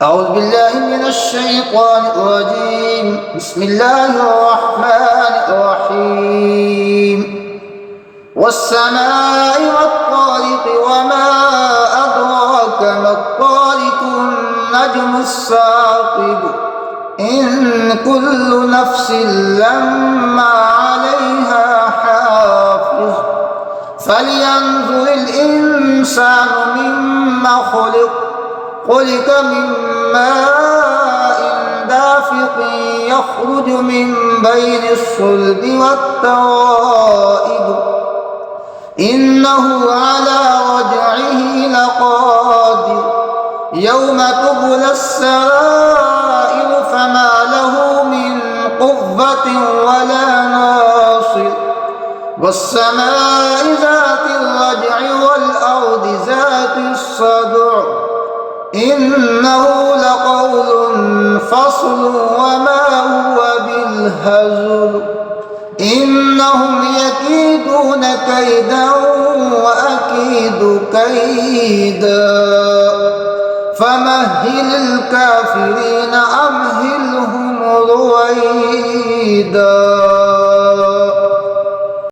أعوذ بالله من الشيطان الرجيم. بسم الله الرحمن الرحيم. والسماء والطارق وما أدراك ما الطارق النجم الثاقب إن كل نفس لما عليها حافظ فلينظر الإنسان مما خلق من ماء دافق يخرج من بين الصلب والترائب إنه على رجعه لقادر يوم تبلى السرائر فما له من قوة ولا ناصر والسماء ذات الرجع والأرض ذات الصدع إنه لقول فصل وما هو بالهزل إنهم يكيدون كيدا وأكيد كيدا فمهل الكافرين أمهلهم رويدا.